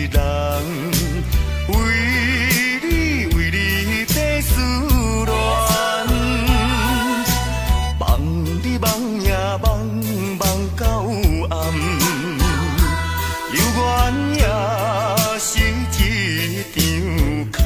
人，为你在思恋，梦你梦呀梦梦到暗，留恋也是一场空。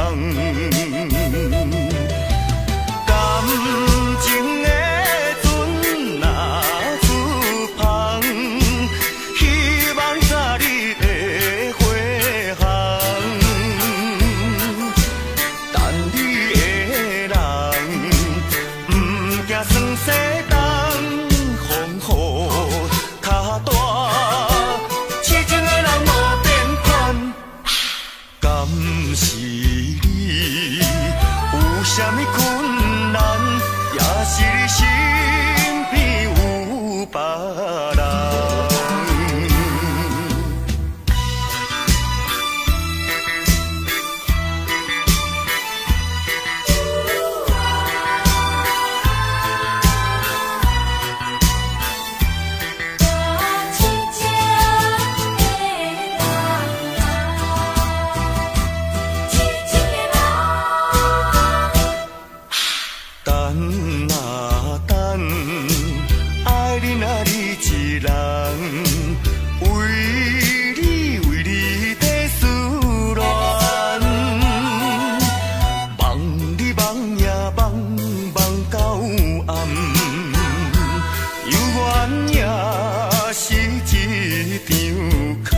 什么困难，也是你身边有别人。等啊等，爱你若你一人，为你在思恋，梦你梦呀梦梦到暗，犹原也是一场空。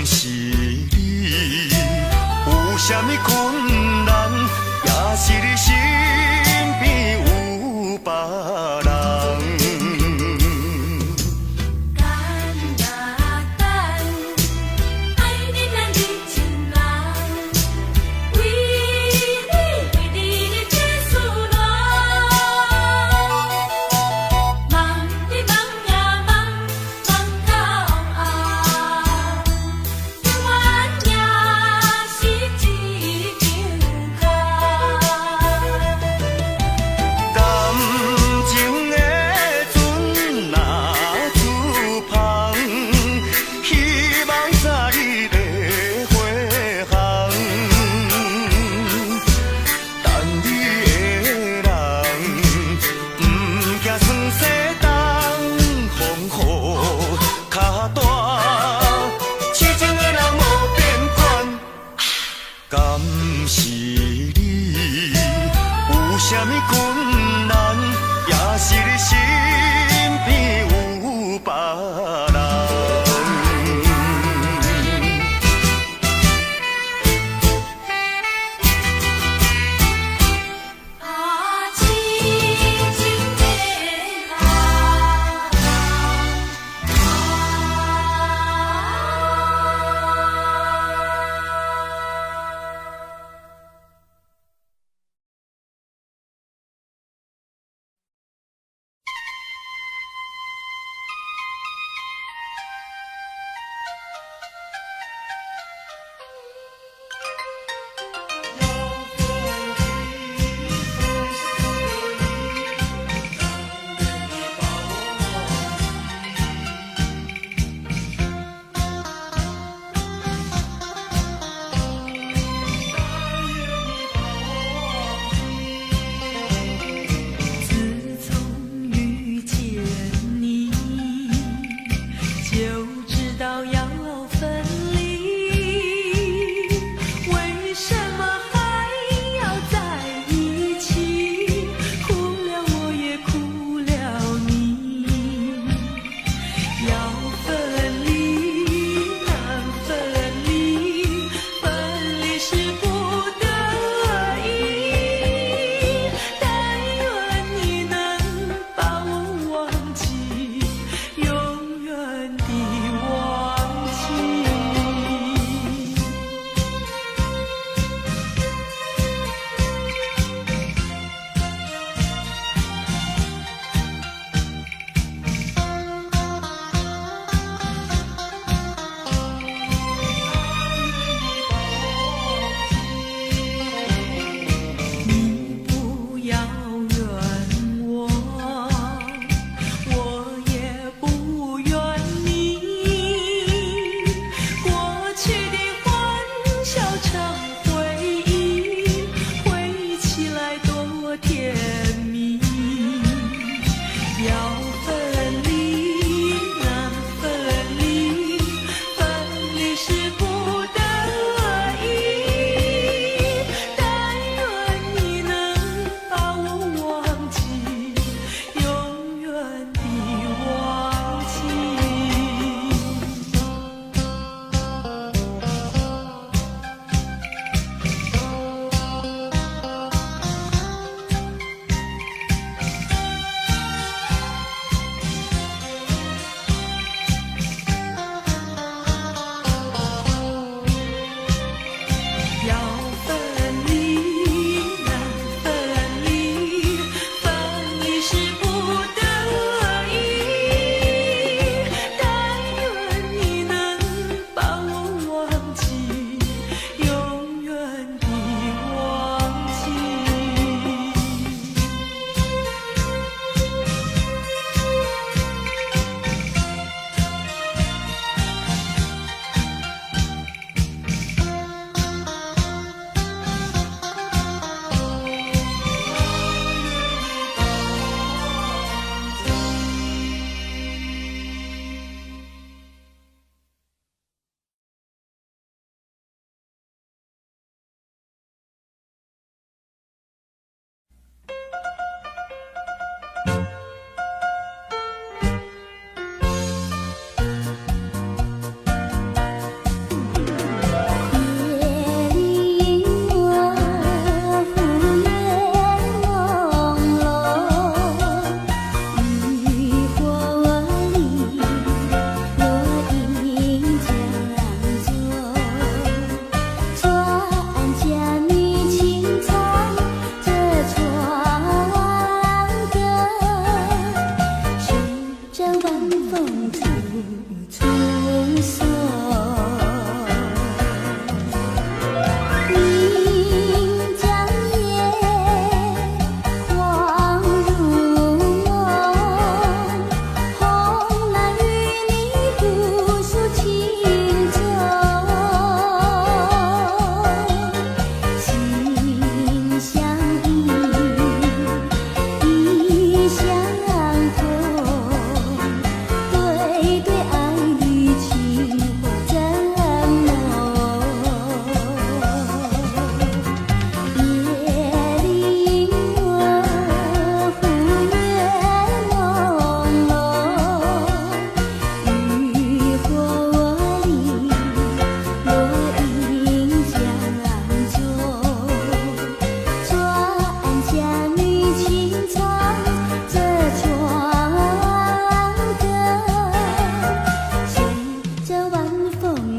是你有什么困难，也是你身边有别人。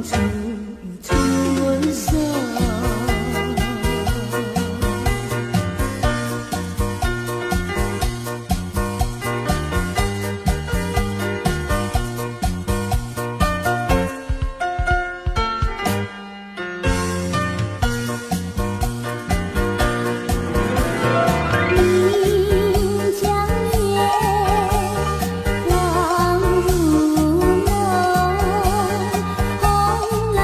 处春色。望如梦，红了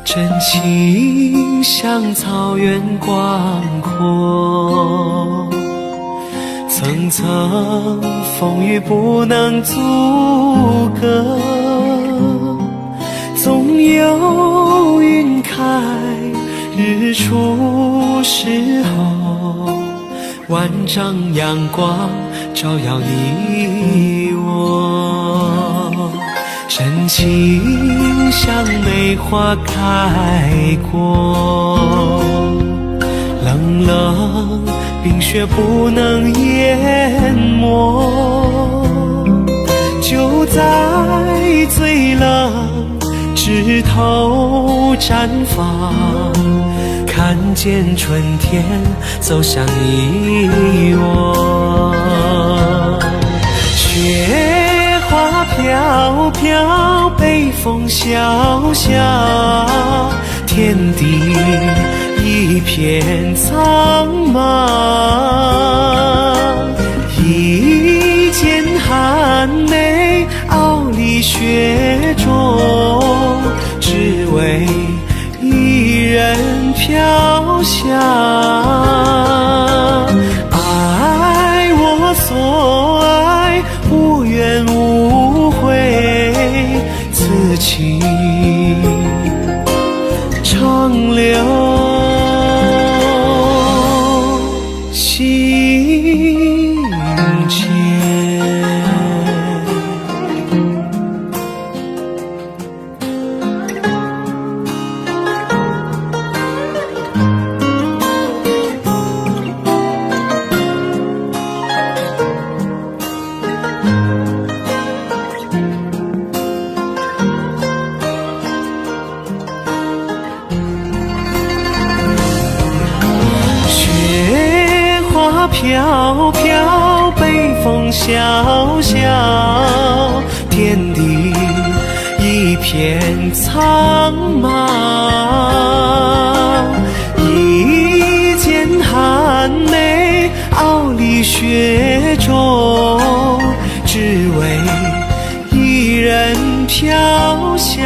真情像草原广阔，层层风雨不能阻隔，总有云开日出时候，万丈阳光照耀你我。深情像梅花开过，冷冷冰雪不能淹没，就在最冷枝头绽放，看见春天走向你我。雪花飘飘，北风萧萧，天地一片苍茫。一剑寒梅，傲立雪中，只为一人飘香。爱我所爱，无怨无悔，此情长留心间。飘飘，北风萧萧，天地一片苍茫。一剑寒梅，傲立雪中，只为一人飘香。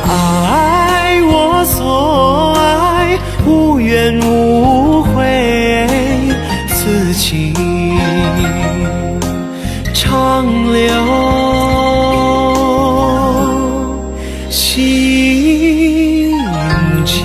爱我所爱，无怨无悔，此情长留心间。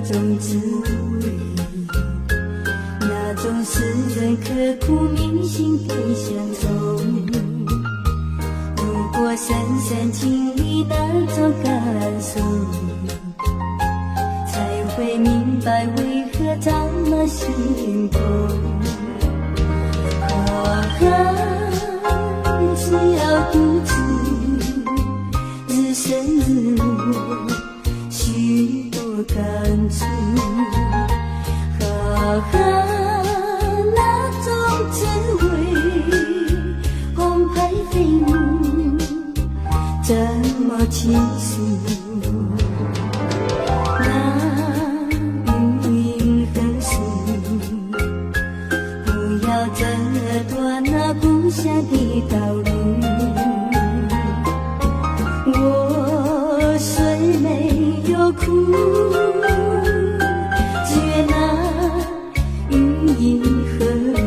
种滋味，那种使人刻骨铭心的乡愁。如果深深经历那种感受，才会明白为何这么心痛。只要独自日升日落，许多感触。那种滋味，澎湃飞舞，这么清楚。那云和树，不要折断那故乡的道路。我虽没有哭，只愿那云银河路。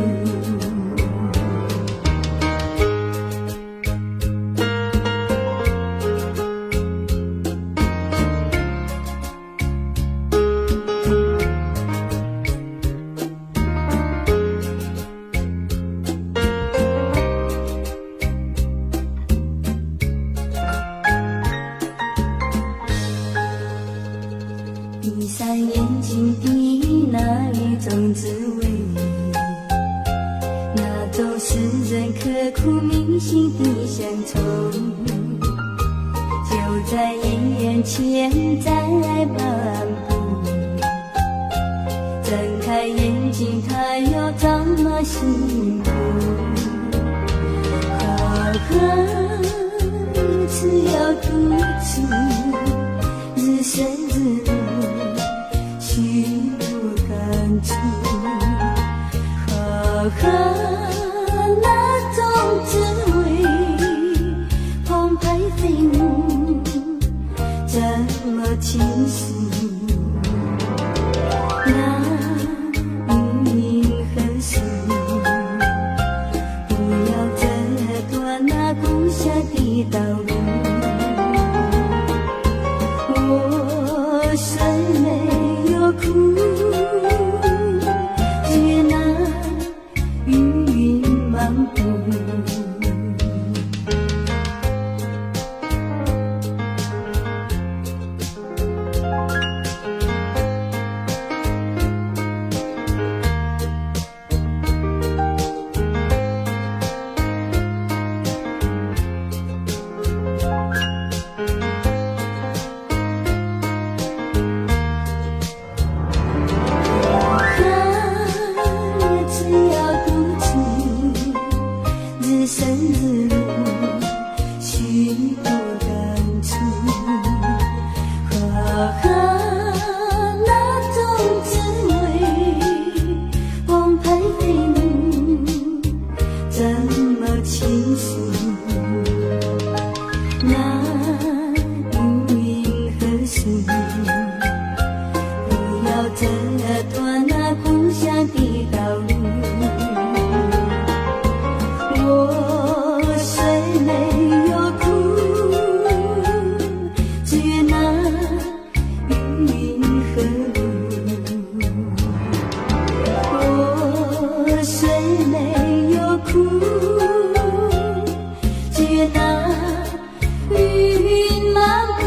闭上眼睛的那一种滋味，那种使人刻骨铭心的乡愁，就在眼前在漫步。睁开眼睛，它又这么幸福。只要独自日升日落，许多感触。那种滋味，澎湃飞舞，这么清晰。那云和树，不要折断那故乡的道路。我虽没有哭，只愿那云漫步。日升日落，许多感触。那种滋味，澎湃飞舞，这么清楚。那云和树，不要折断那故乡的道路。我虽没有哭，只愿那云和路。我虽没有哭，只愿那云漫步。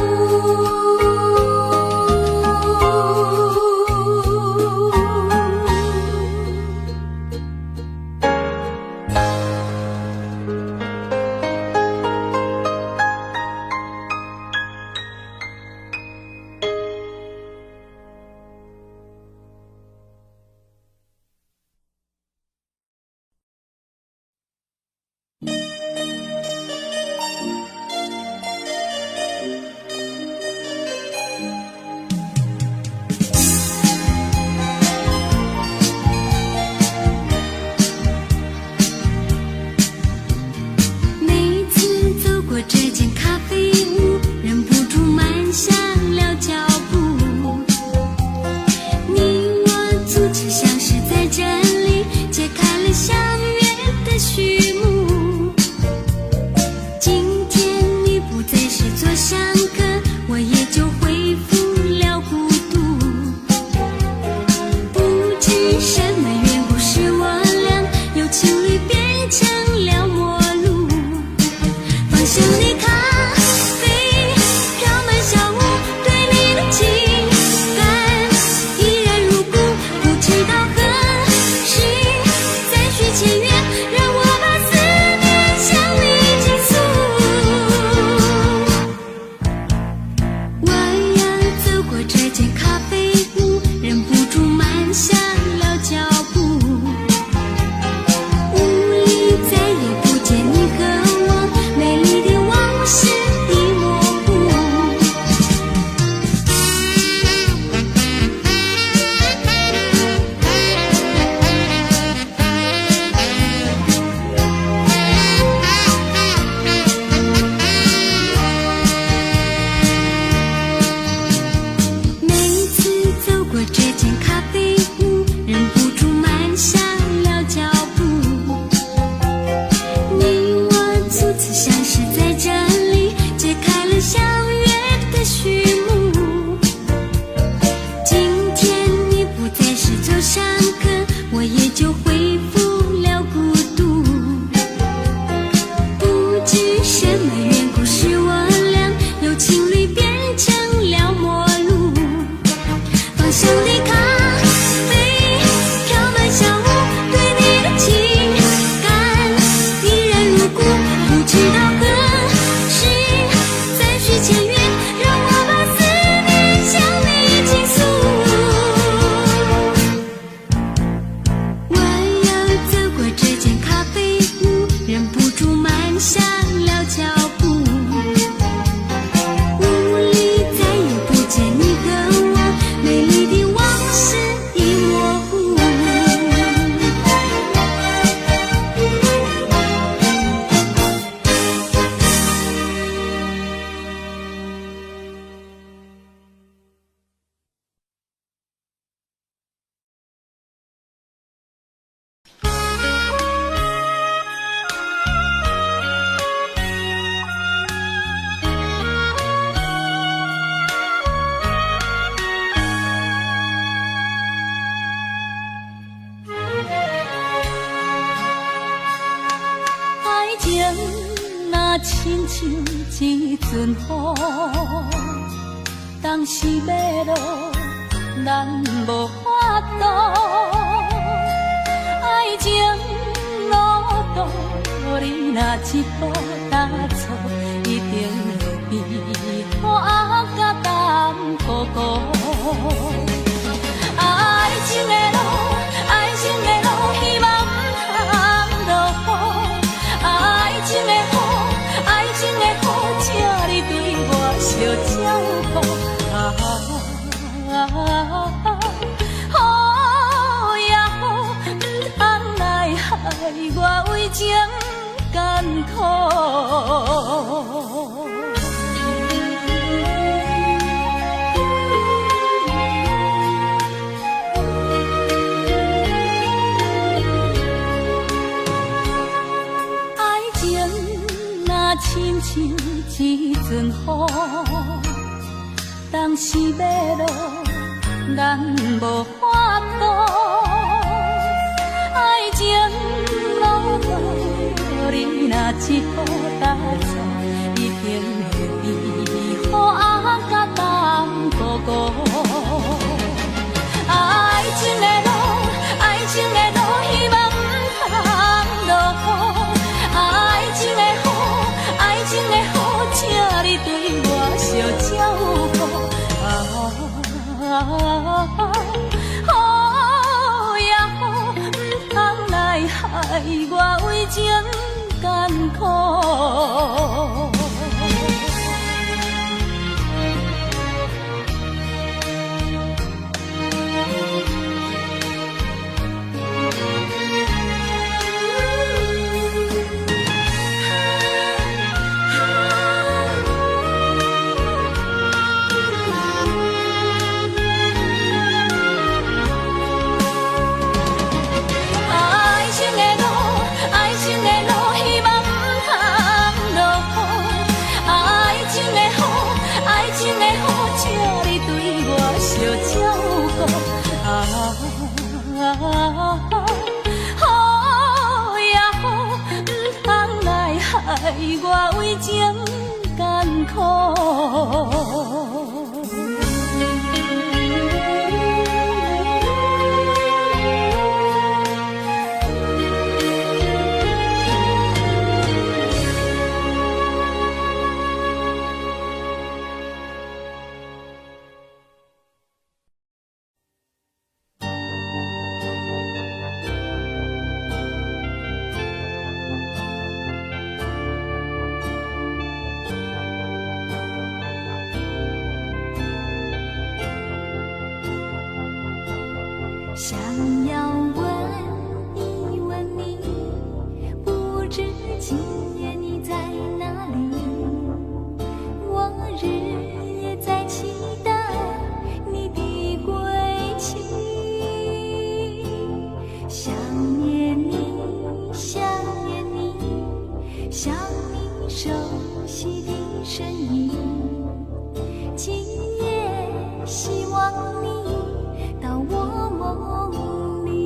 亲像一阵雨，当时要落，咱无法度。爱情路途，你若一步踏错，一定会被雨压甲淡糊糊。爱情的路，爱情的路，希望不通落雨。爱情的雨，爱情的雨，请你对我小照顾。雨也雨，不通来害我为情艰苦。亲像一阵雨，当时要落，咱无法度。爱情路途，你若一步踏错，一定会被雨压甲淡糊糊。爱情的路，爱情的路，希望不通落雨。爱情的雨，爱情的雨，请你对我小照顾。雨也雨，不通来害我为情艰苦。害我为情艰苦。想要问一问你，不知今夜你在哪里？我日夜在期待你的归期。想念你，想念你，想你熟悉的身影。今夜希望你到我梦里。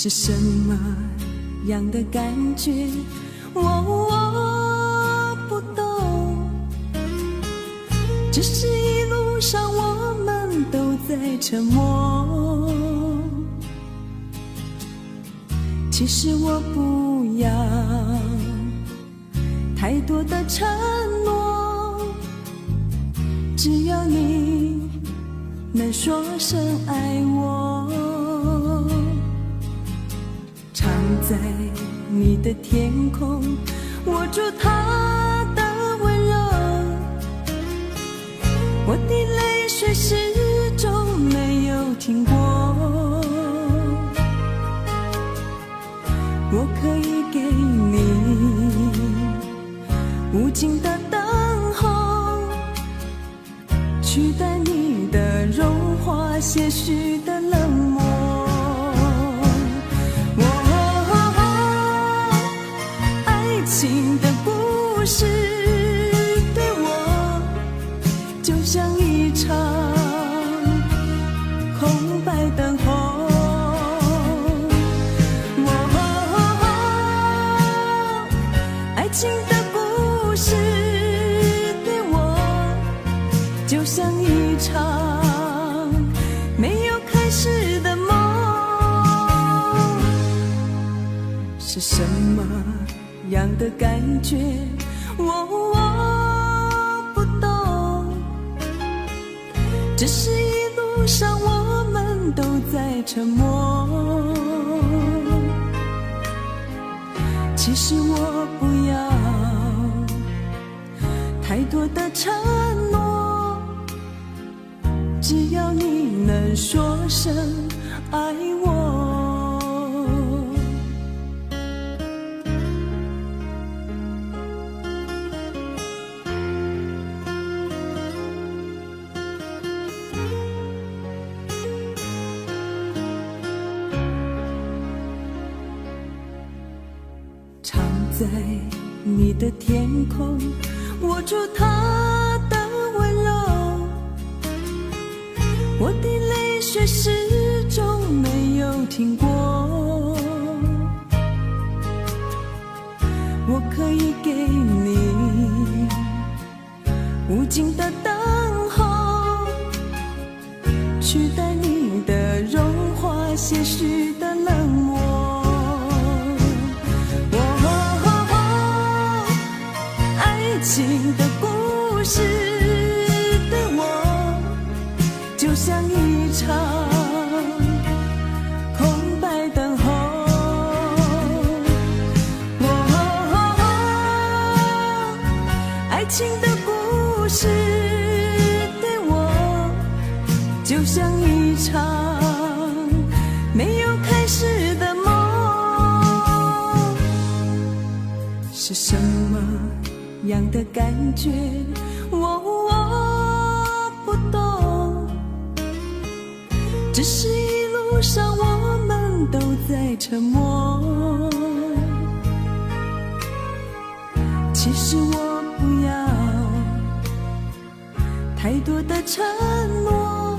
是什么样的感觉？我不懂，只是一路上我们都在沉默。其实我不要太多的承诺，只要你能说声爱我。常在你的天空握住它的温柔，我的泪水始终没有停过。我可以给你无尽的等候，取代你的融化，些许的冷漠。爱情的故事对我就像一场空白等候。爱情的故事对我就像一场没有开始的梦。是什么样的感觉？我不懂，只是一路上我们都在沉默。其实我不要太多的承诺，只要你能说声爱我。在你的天空握住它的温柔，我的泪水始终没有停过。我可以给你无尽的等候，取代你的融化，些许的冷漠。爱情的故事对我就像一场空白等候。爱情的故事对我就像一场没有开始的梦。是什么样的感觉？我不懂，只是一路上我们都在沉默。其实我不要太多的承诺，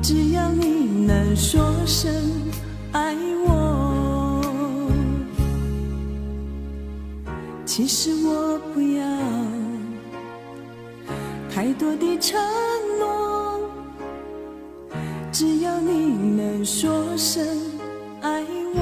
只要你能说声爱我。其实我不要太多的承诺，只要你能说声爱我。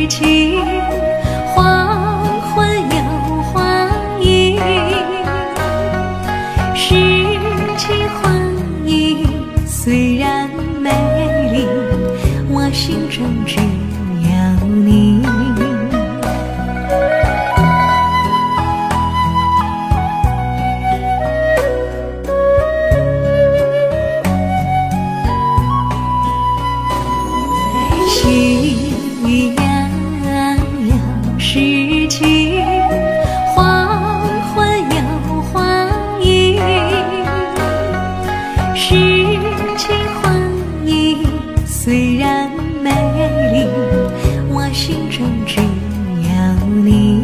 情，黄昏又黄莺，诗情画意虽然美丽，我心中只有你。夕阳有诗情，黄昏有黄莺，诗情画意虽然美丽，我心中只有你。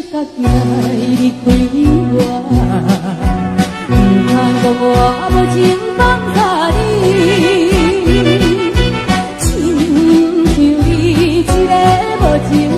情像你一个无情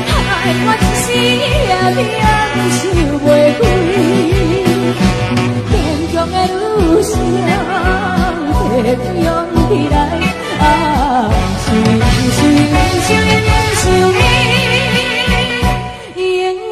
害我一时也命想袂开，坚强的女性提起勇气来，想想想想你，永远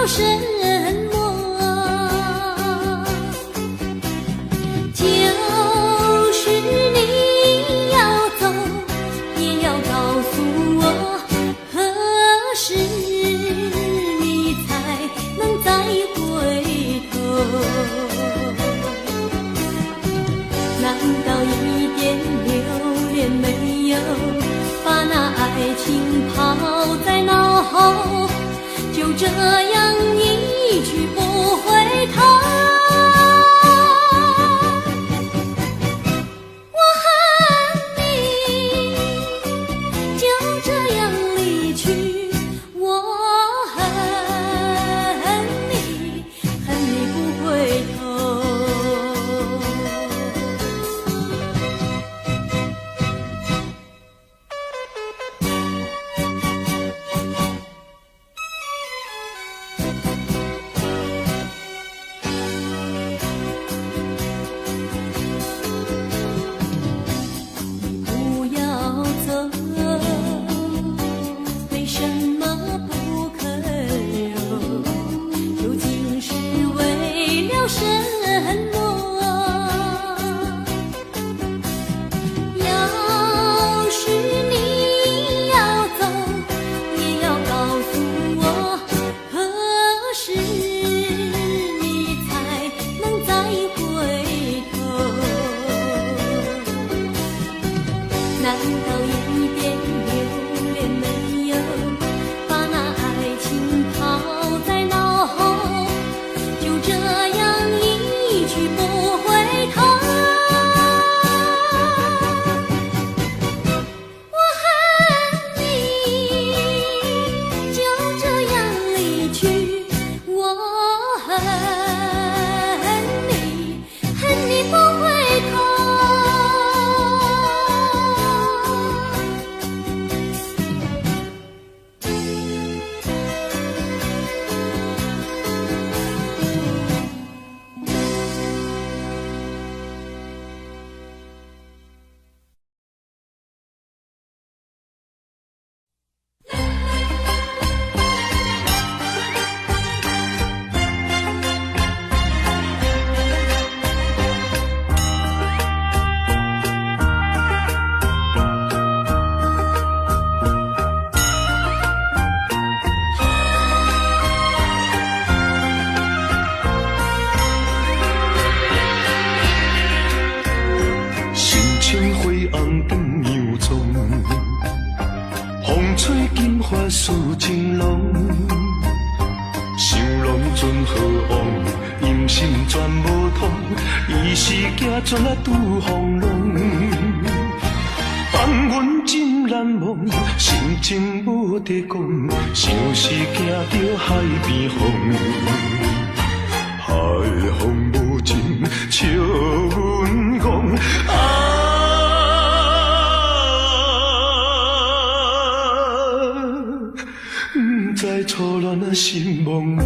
想你。事情拢想拢准好往，音信全无通，伊是行船啊拄风浪，放阮真难忘，心情无得讲，像是行到海边风，海风无情笑阮讲不知初恋啊心茫茫。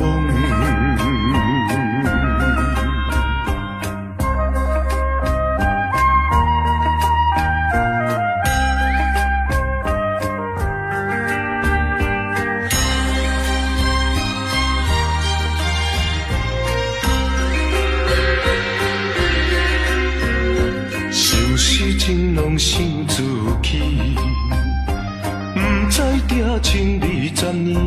情拢想自己，不知定情20年，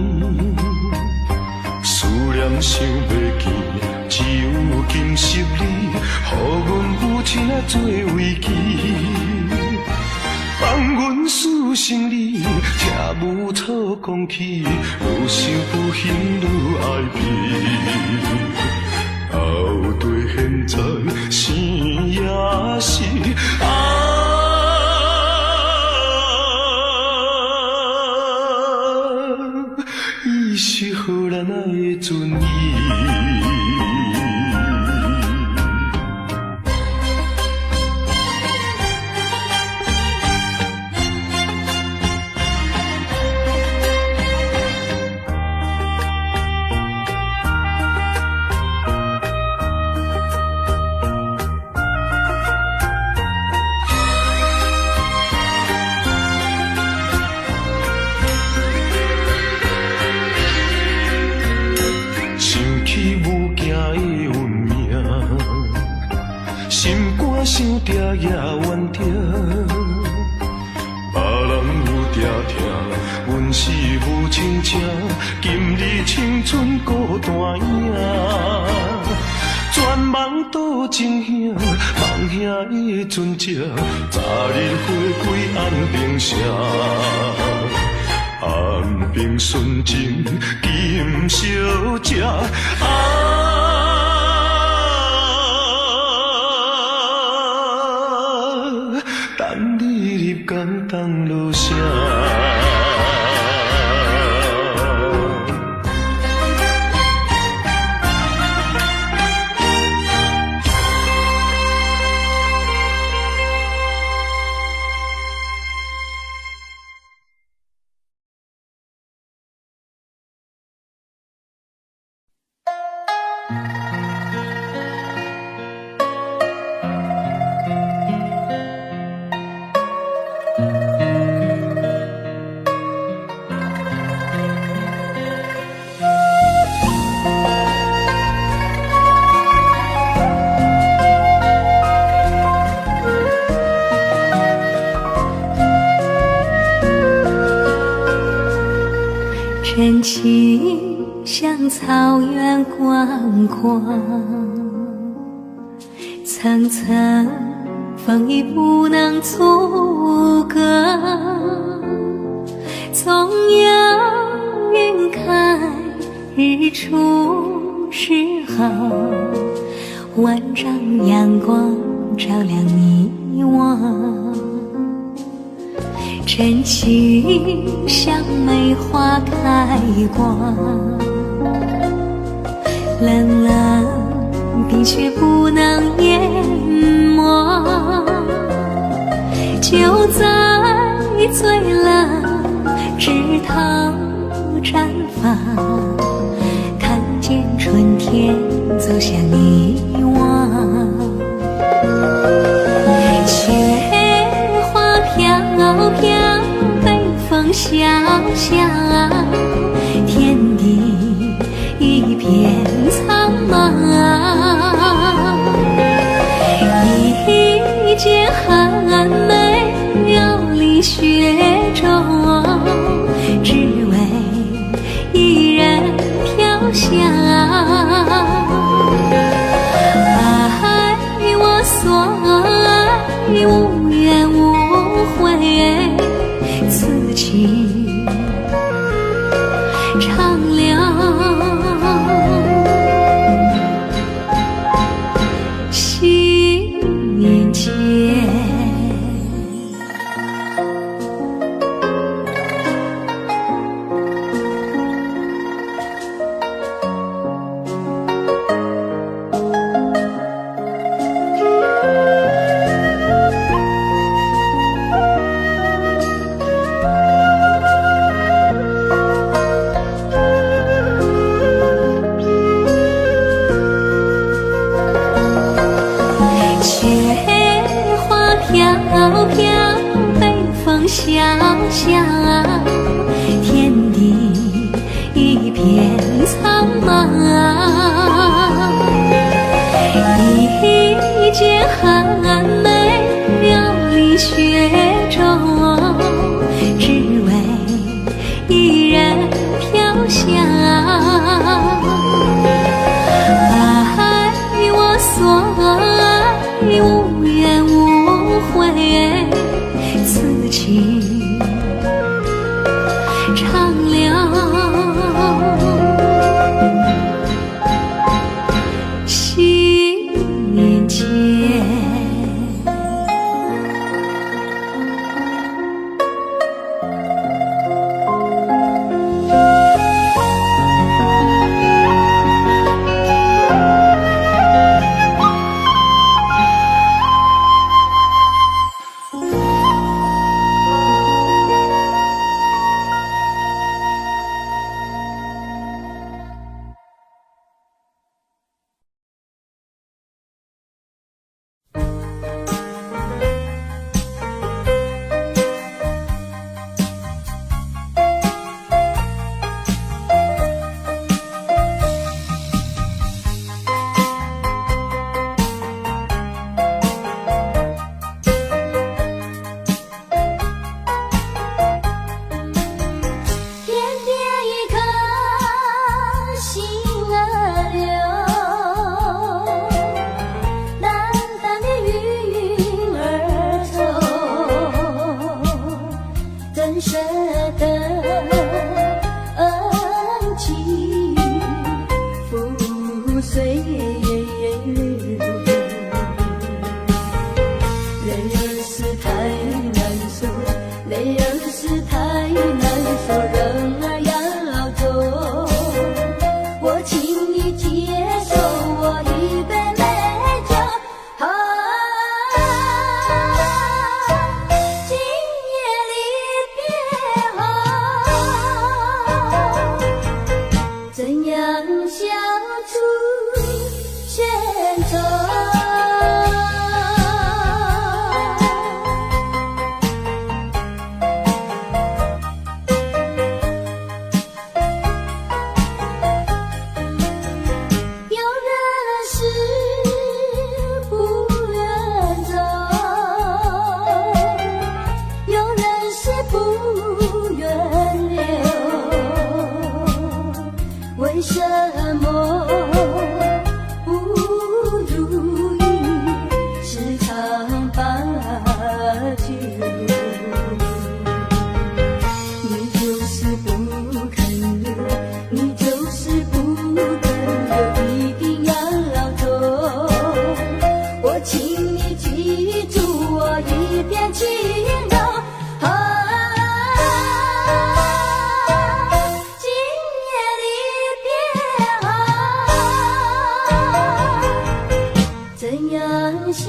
思念想袂见，只有今昔你，予阮有情啊做危机，放阮思心里，听无错讲起，愈想愈恨愈爱你。到底现在生也是伊是予咱爱的尊严。想定也怨定，别人有定听，阮是无亲情，今日青春孤单影，全梦倒真兄，梦兄伊的船只，早日回归安平城，安平纯情今小姐。等你入港当落声。真情像草原广阔，层层风雨不能阻隔。总有云开日出时候，万丈阳光照亮你我。真情像梅花开过，冷冷的却不能淹没。就在最冷枝头绽放，看见春天走向你我。飘飘，北风萧萧，天地一片苍茫。一剪寒梅飘离雪中，只为一人飘香。爱我所爱，无怨无悔，此情长留。心飘，北风萧萧，天地一片苍茫。一剪寒梅流离雪中，只为一人飘香。爱我所爱，无怨无悔，此情长留心间。怎样消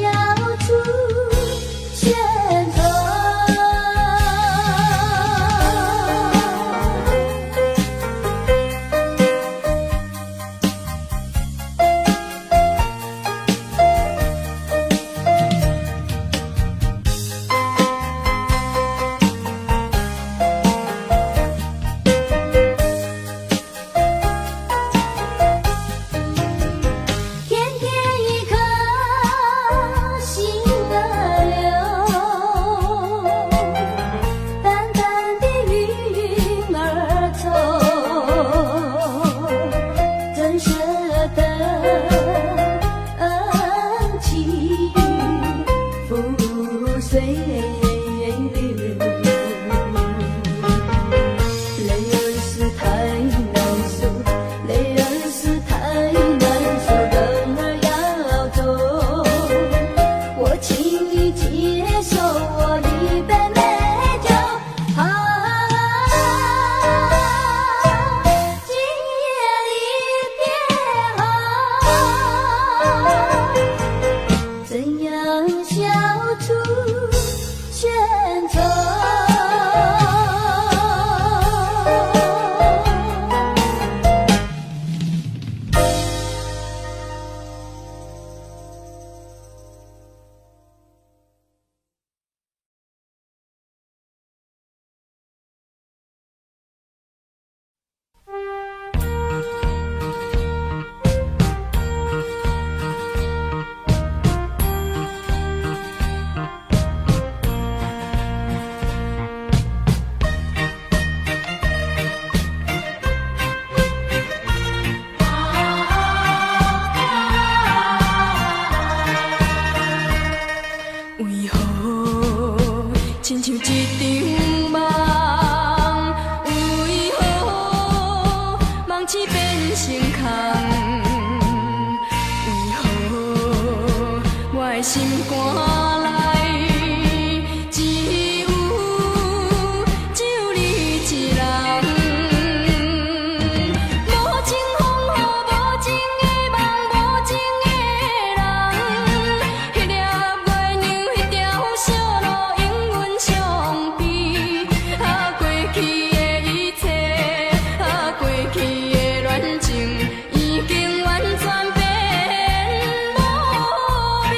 除？为何亲像一场梦？为何梦醒变成空？为何我的心肝内只有你一人？无情风雨，无情的梦，无情的人，迄粒月亮，迄条小路，永远相悲。啊，过去的一切，啊，过去的恋情，已经完全变无味。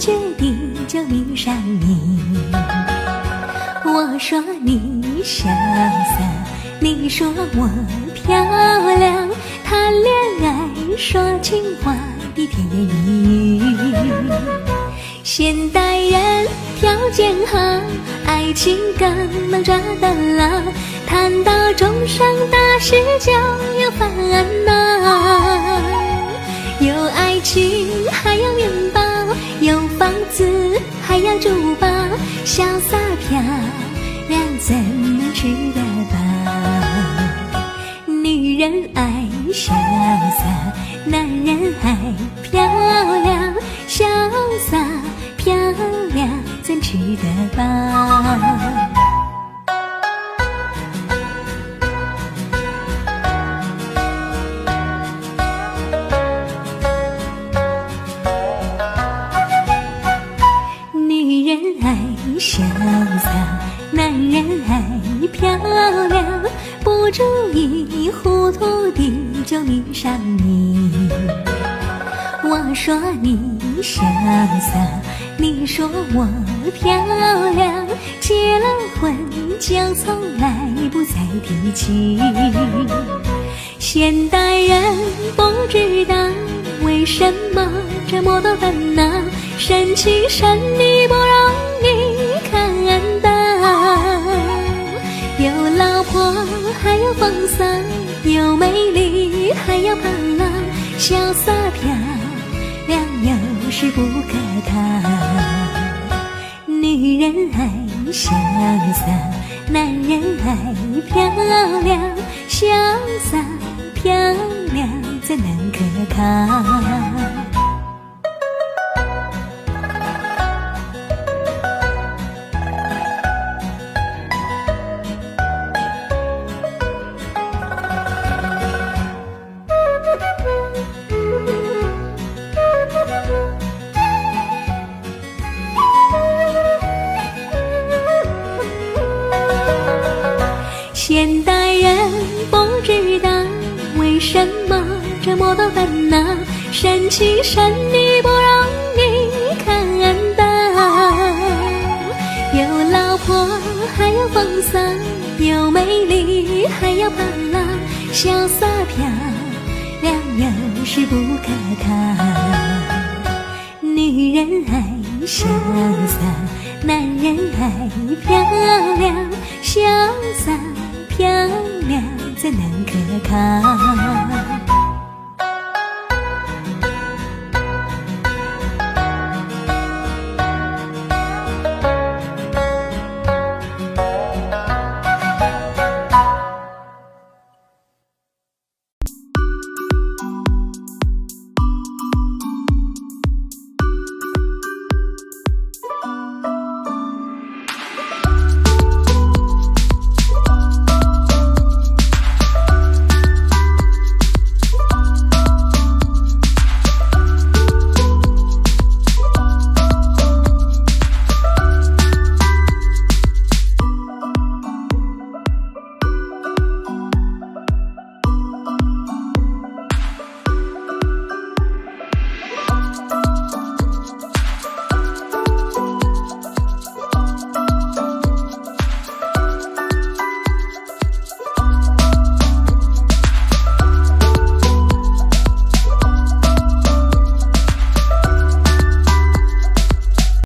决定就迷上你。我说你潇洒，你说我漂亮，谈恋爱说情话的甜言蜜语。现代人条件好，爱情更能抓得牢，谈到终生大事就有烦恼。有爱情还有面包，有房子还要珠宝，潇洒漂亮怎能吃得饱？女人爱潇洒，男人爱漂亮，潇洒漂亮怎吃得饱？女人爱潇洒，男人爱漂亮，不注意糊涂地就迷上你。我说你潇洒，你说我漂亮，结了婚就从来不再提起。现代人不知道为什么这么多烦恼，生气生理不容易看到，有老婆还有风骚，有美丽还要怕老，潇洒漂亮有时不可靠。女人爱潇洒，男人爱漂亮，潇洒漂亮怎能可靠？现代人不知道为什么这么多烦恼，生气生理不容易看到，有老婆还有风骚，有美丽还要怕老，潇洒漂亮有时不可靠。女人爱潇洒，